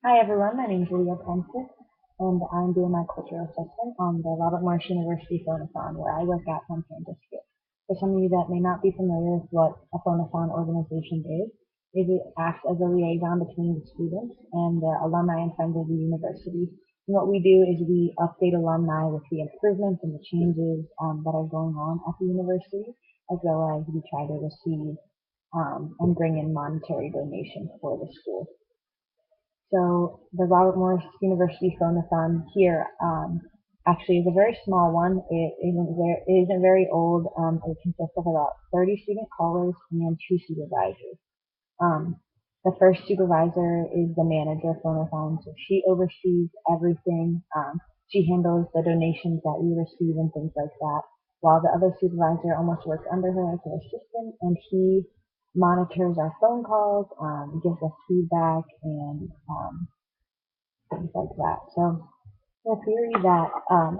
Hi everyone, my name is Leah Pensick, and I'm doing my cultural assessment on the Robert Morris University Phonathon, where I work at on campus here. For some of you that may not be familiar with what a Phonathon organization is it acts as a liaison between the students and the alumni and friends of the university. And what we do is we update alumni with the improvements and the changes that are going on at the university, as well as we try to receive and bring in monetary donations for the school. So the Robert Morris University Phonathon here actually is a very small one. It isn't very old. It consists of about 30 student callers and two supervisors. Um, the first supervisor is the manager of Phonathon, so she oversees everything. She handles the donations that we receive and things like that, while the other supervisor almost works under her as her assistant, and he monitors our phone calls, gives us feedback, and things like that. So the theory that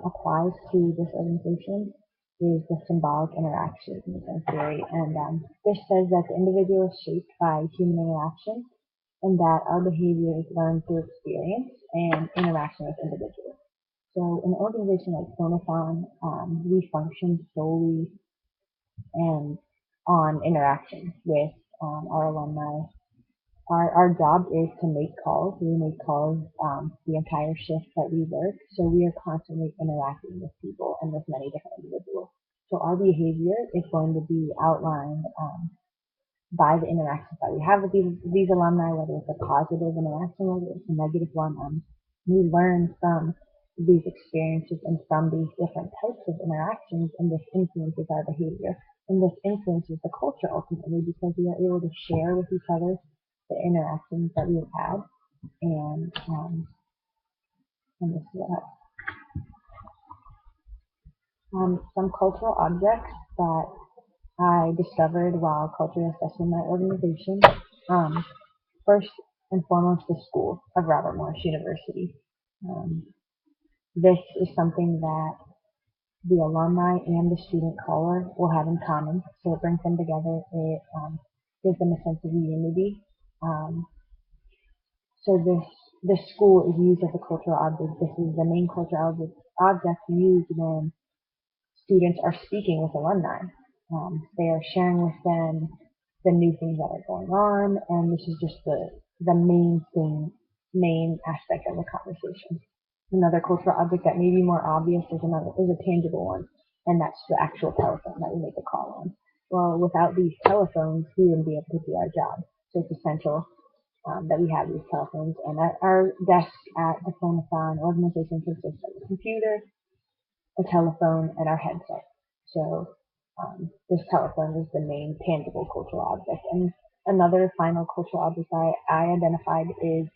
applies to this organization is the symbolic interaction theory, and this says that the individual is shaped by human interaction, and that our behavior is learned through experience and interaction with individuals. So in an organization like Phonathon, we function solely and on interaction with our alumni. Our job is to make calls. We make calls the entire shift that we work. So we are constantly interacting with people and with many different individuals. So our behavior is going to be outlined by the interactions that we have with these alumni, whether it's a positive interaction, whether it's a negative one. We learn from these experiences and from these different types of interactions, and this influences our behavior. And this influences the culture ultimately because we are able to share with each other the interactions that we have had, and this is what some cultural objects that I discovered while culturally assessing my organization. Um, First and foremost, the school of Robert Morris University. Um, this is something that the alumni and the student caller will have in common, so it brings them together. It gives them a sense of unity. Um, so this school is used as a cultural object. This is the main cultural object used when students are speaking with alumni. They are sharing with them the new things that are going on, and this is just the main thing, main aspect of the conversation. Another cultural object that may be more obvious is a tangible one, and that's the actual telephone that we make a call on. Well, without these telephones, we wouldn't be able to do our job. So it's essential that we have these telephones. And at our desk at the Phonathon organization consists of a computer, a telephone, and our headset. So this telephone is the main tangible cultural object. And another final cultural object I identified is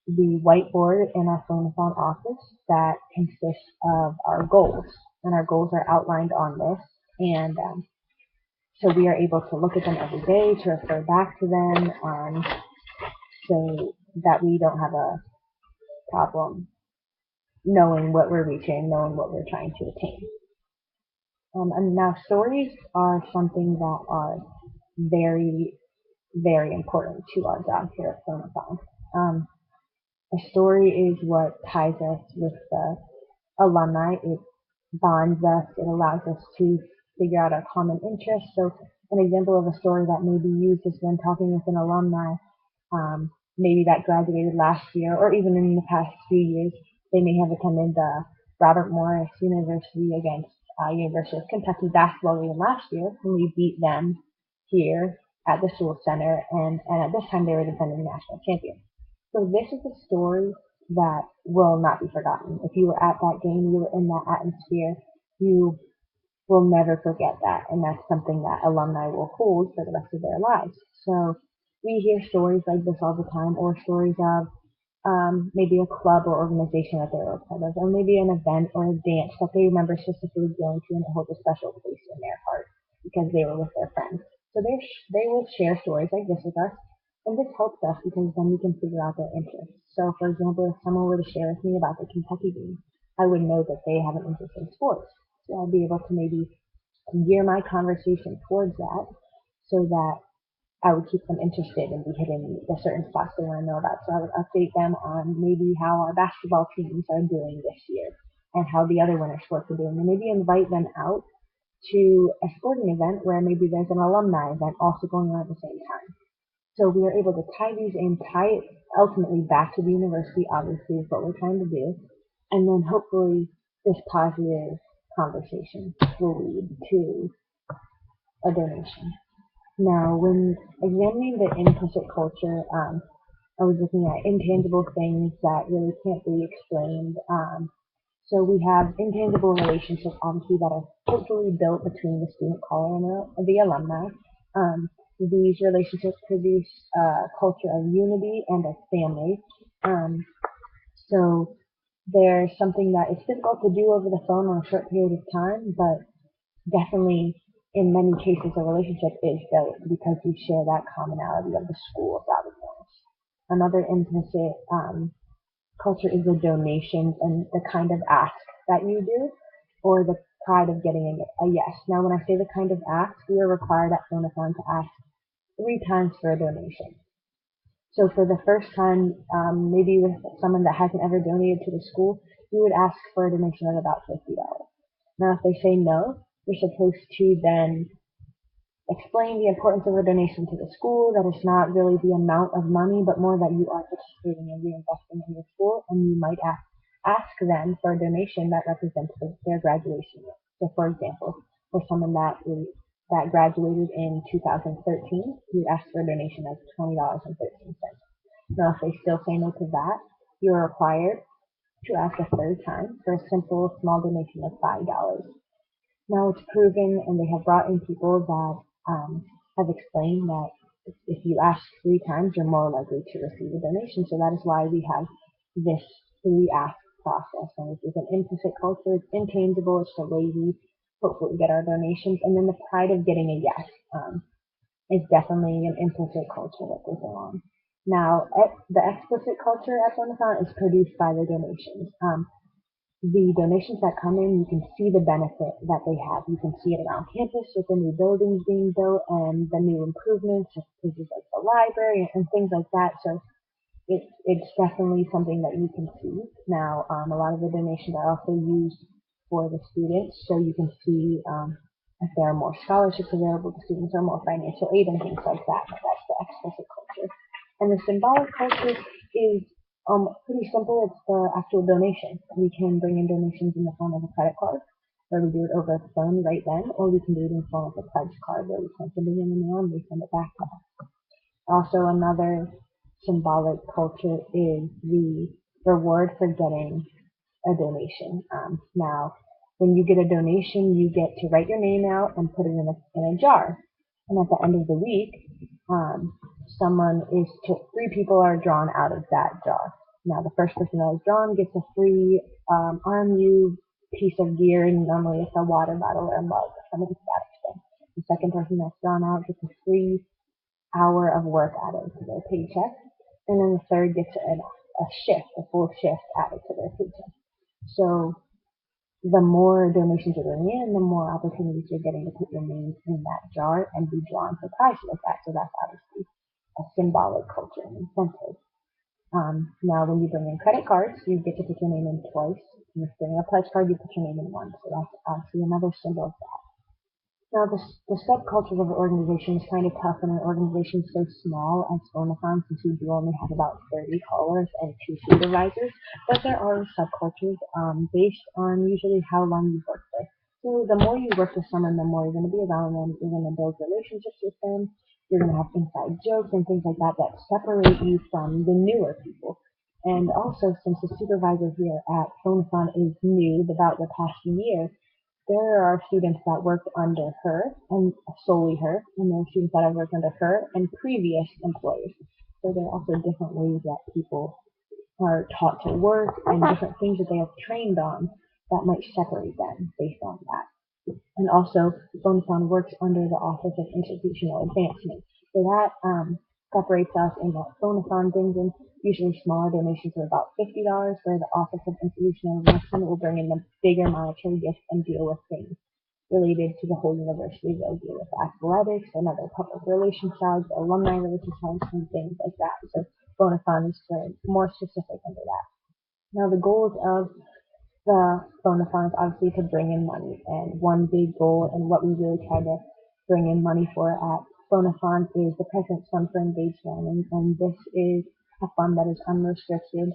the whiteboard in our Phonathon office that consists of our goals. And our goals are outlined on this. And so we are able to look at them every day, to refer back to them, so that we don't have a problem knowing what we're reaching, knowing what we're trying to attain. And now stories are something that are very, very important to our job here at Phonathon. Um, a story is what ties us with the alumni. It bonds us. It allows us to figure out our common interests. So an example of a story that may be used is when talking with an alumni, maybe that graduated last year or even in the past few years. They may have attended the Robert Morris University against University of Kentucky basketball game last year, and we beat them here at the Sewell Center, and at this time they were defending national champions. So this is a story that will not be forgotten. If you were at that game, you were in that atmosphere, you will never forget that. And that's something that alumni will hold for the rest of their lives. So we hear stories like this all the time, or stories of maybe a club or organization that they were a part of, or maybe an event or a dance that they remember specifically going to and hold a special place in their heart because they were with their friends. So they will share stories like this with us, and this helps us because then we can figure out their interests. So, for example, if someone were to share with me about the Kentucky game, I would know that they have an interest in sports. So I'll be able to maybe gear my conversation towards that so that I would keep them interested and be hitting the certain spots they want to know about. So I would update them on maybe how our basketball teams are doing this year and how the other winter sports are doing, and maybe invite them out to a sporting event where maybe there's an alumni event also going on at the same time. So we are able to tie these in, tie it ultimately back to the university, obviously, is what we're trying to do. And then hopefully this positive conversation will lead to a donation. Now, when examining the implicit culture, I was looking at intangible things that really can't be explained. So we have intangible relationships, obviously, that are culturally built between the student caller and the alumni. These relationships produce a culture of unity and of family. Um, so there's something that is difficult to do over the phone on a short period of time, but definitely in many cases a relationship is built because you share that commonality of the school of Robert Morris. Another implicit culture is the donations and the kind of ask that you do, or the pride of getting a yes. Now, when I say the kind of ask, we are required at Phonathon to ask 3 times for a donation. So for the first time, maybe with someone that hasn't ever donated to the school, you would ask for a donation of about $50. Now, if they say no, you're supposed to then explain the importance of a donation to the school, that it's not really the amount of money, but more that you are participating and reinvesting in your school, and you might ask them for a donation that represents their graduation year. So, for example, for someone that graduated in 2013, you ask for a donation of $20.13. Now, if they still say no to that, you are required to ask a third time for a simple small donation of $5. Now it's proven, and they have brought in people that have explained that if you ask 3 times, you're more likely to receive a donation. So that is why we have this 3 ask process. And this is an implicit culture. It's intangible. It's the way we hopefully get our donations. And then the pride of getting a yes is definitely an implicit culture that goes along. Now, the explicit culture at Phonathon is produced by the donations. The donations that come in, you can see the benefit that they have. You can see it around campus with the new buildings being built and the new improvements, places like the library and things like that. So it's definitely something that you can see. Now, a lot of the donations are also used for the students, so you can see if there are more scholarships available to students or more financial aid and things like that. That's the explicit culture. And the symbolic culture is pretty simple. It's the actual donation. We can bring in donations in the form of a credit card, where we do it over the phone right then, or we can do it in the form of a pledge card, where we send something in the mail and they send it back to us. Also, another symbolic culture is the reward for getting a donation. Now, when you get a donation, you get to write your name out and put it in a jar. And at the end of the week, three people are drawn out of that jar. Now, the first person that is drawn gets a free RMU piece of gear, and normally it's a water bottle or a mug or something to that extent. The second person that's drawn out gets a free hour of work added to their paycheck, and then the third gets a full shift added to their paycheck. So the more donations you're bringing in, the more opportunities you're getting to put your name in that jar and be drawn for prizes like that. So that's obviously a symbolic culture and incentive. Now, when you bring in credit cards, you get to put your name in twice. When you bring in a pledge card, you put your name in once. So that's obviously another symbol of that. Now, the subculture of an organization is kind of tough when an organization is so small as Phonathon, since we do only have about 30 callers and 2 supervisors. But there are subcultures based on usually how long you've worked there. So the more you work with someone, the more you're going to be around them. You're going to build relationships with them. You're going to have inside jokes and things like that that separate you from the newer people. And also, since the supervisor here at Phonathon is new, about the past year, there are students that worked under her and solely her, and there are students that have worked under her and previous employers. So there are also different ways that people are taught to work and different things that they have trained on that might separate them based on that. And also, Phonathon works under the Office of Institutional Advancement. So that separates us in that Phonathon brings in usually smaller donations of about $50, where the Office of Institutional Advancement will bring in the bigger monetary gifts and deal with things related to the whole university. They'll deal with athletics, another public relations side, alumni relations side, and things like that. So Phonathon is for more specific under that. Now the goals of the Phonathon is obviously to bring in money, and one big goal and what we really try to bring in money for at Phonathon is the President's Fund for Engaged Learning, and this is a fund that is unrestricted.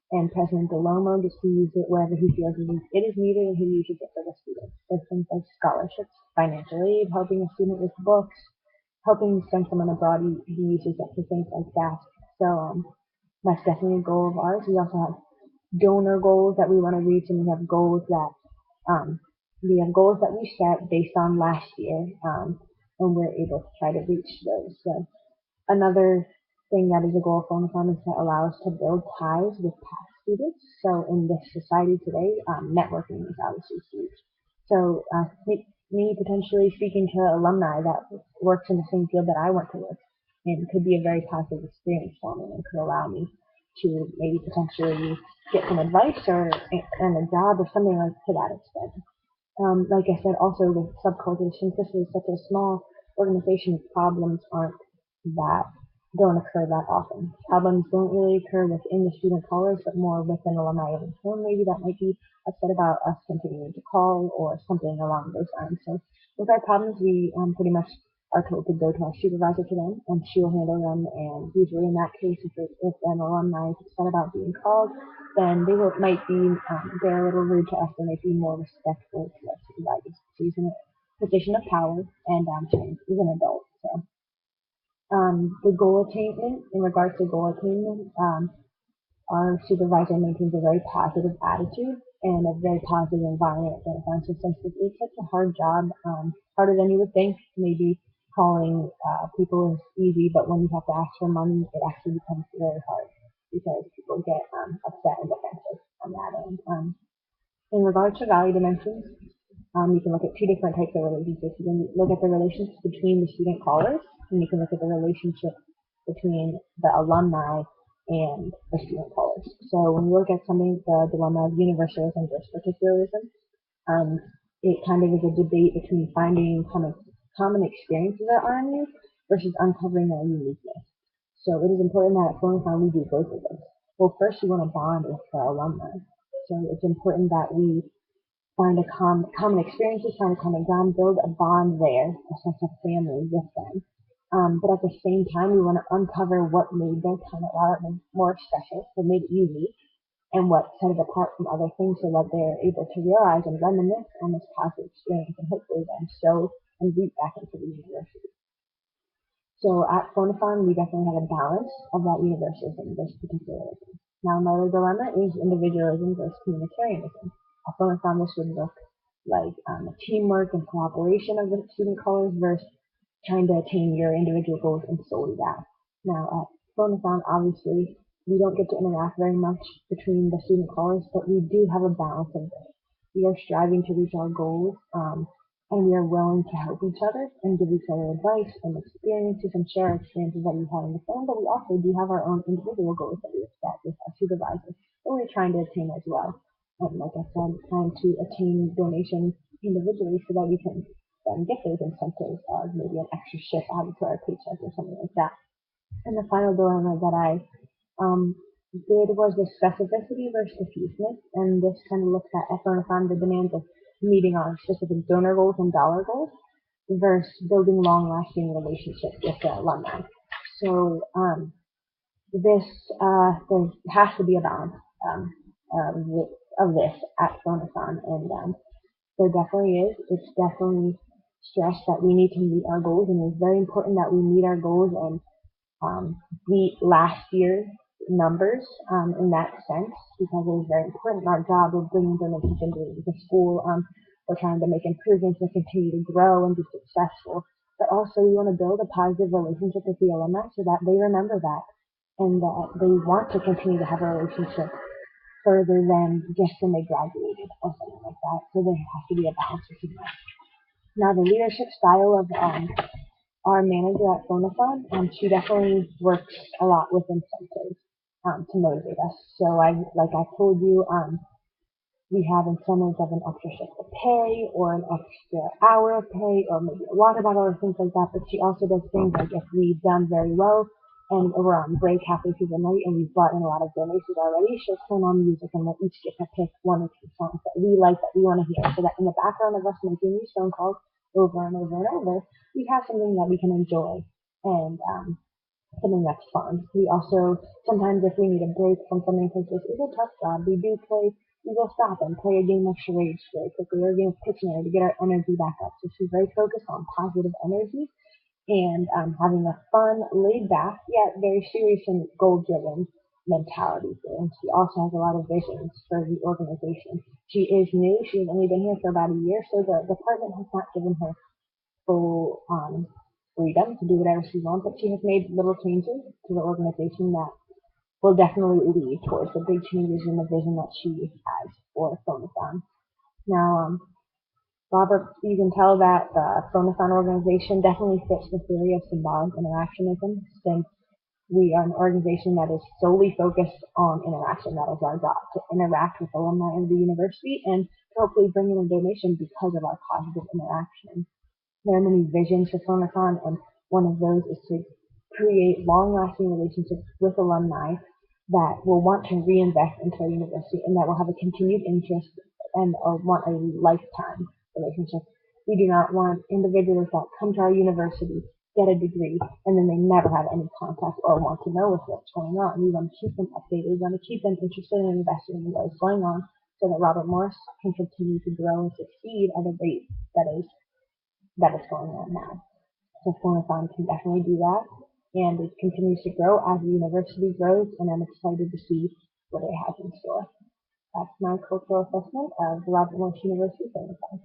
And President DeLomo gets to use it wherever he feels it is needed, and he uses it for the students. So things like scholarships, financial aid, helping a student with books, helping send someone abroad, he uses it for things like that. So that's definitely a goal of ours. We also have donor goals that we want to reach, and um, we have goals that we set based on last year, and we're able to try to reach those. So another thing that is a goal of Phonathon is to allow us to build ties with past students. So in this society today, networking is obviously huge. So me potentially speaking to alumni that works in the same field that I went to work in could be a very positive experience for me and could allow me to maybe potentially get some advice or and a job or something like to that extent. Like I said, also with subculture, since this is such a small organization, problems aren't that don't occur that often. Problems don't really occur within the student callers, but more within alumni of home. Maybe that might be upset about us continuing to call or something along those lines. So with our problems, we pretty much are told to go to our supervisor to them, and she will handle them. And usually in that case, if an alumni is upset about being called, then they might be they're a little rude to us, and they'd be more respectful to us supervisors. She's in a position of power, and she is an adult. So the goal attainment, in regards to goal attainment, our supervisor maintains a very positive attitude and a very positive environment at Phonathon. So since it is such a hard job, harder than you would think, maybe calling people is easy, but when you have to ask for money, it actually becomes very hard because people get upset and defensive on that end. In regards to value dimensions, you can look at two different types of relationships. You can look at the relationship between the student callers, and you can look at the relationship between the alumni and the student callers. So when you look at something, the dilemma of universalism versus particularism, um, it kind of is a debate between finding common experiences that are on you versus uncovering their uniqueness. So it is important that at Phonathon we do both of those. Well, first we want to bond with the alumni. So it's important that we find common experiences, find a common ground, build a bond there, a sense of family with them. But at the same time, we want to uncover what made their time at Robert more special, what made it unique, and what set it apart from other things so that they're able to realize and reminisce on this positive experience and hopefully then show and reach back into the university. So at Phonathon, we definitely have a balance of that universalism versus particularism. Now, another dilemma is individualism versus communitarianism. At Phonathon, this would look like teamwork and cooperation of the student callers versus trying to attain your individual goals and solely that. Now, at Phonathon, obviously, we don't get to interact very much between the student callers, but we do have a balance of this. We are striving to reach our goals, and we are willing to help each other and give each other advice and experiences and share our experiences that we've had on the phone, but we also do have our own individual goals that we have set with our supervisors that we're trying to attain as well. And like I said, trying to attain donations individually so that we can then get those incentives of maybe an extra shift added to our paycheck or something like that. And the final dilemma that I did was the specificity versus diffuseness, and this kind of looks at Phonathon, the demands of meeting our specific donor goals and dollar goals versus building long-lasting relationships with the alumni. So this there has to be a balance of this at Phonathon, and there definitely is. It's definitely stressed that we need to meet our goals, and it's very important that we meet our goals and beat last year's numbers in that sense because it is very important. Our job of bringing donations into the school, we're trying to make improvements and continue to grow and be successful. But also, we want to build a positive relationship with the alumni so that they remember that and that they want to continue to have a relationship further than just when they graduated or something like that. So there has to be a balance between that. Now, the leadership style of our manager at Phonathon, she definitely works a lot with incentives to motivate us. So like I told you, we have incentives of an extra shift of pay or an extra hour of pay or maybe a water bottle or things like that. But she also does things like if we've done very well and we're on break halfway through the night and we've brought in a lot of donations already, she'll turn on music and we'll each get to pick one or two songs that we like that we want to hear so that in the background of us making these phone calls over and over and over, we have something that we can enjoy and something that's fun. We also sometimes if we need a break from something because this is a tough job, we will stop and play a game of charades very quickly or a game of Pictionary to get our energy back up. So she's very focused on positive energy and having a fun, laid back, yet very serious and goal driven mentality. And she also has a lot of visions for the organization. She is new, she's only been here for about a year, so the department has not given her full freedom to do whatever she wants, but she has made little changes to the organization that will definitely lead towards the big changes in the vision that she has for Phonathon. Now, Robert, you can tell that the Phonathon organization definitely fits the theory of symbolic interactionism, since we are an organization that is solely focused on interaction. That is our job, to interact with alumni of the university and to hopefully bring in a donation because of our positive interaction. There are many visions for Phonathon, and one of those is to create long-lasting relationships with alumni that will want to reinvest into our university and that will have a continued interest and want a lifetime relationship. We do not want individuals that come to our university, get a degree, and then they never have any contact or want to know what's going on. We want to keep them updated. We want to keep them interested and invested in what is going on so that Robert Morris can continue to grow and succeed at a rate that is going on now. So Phonathon can definitely do that, and it continues to grow as the university grows, and I'm excited to see what it has in store. That's my cultural assessment of the Robert Morris University Phonathon.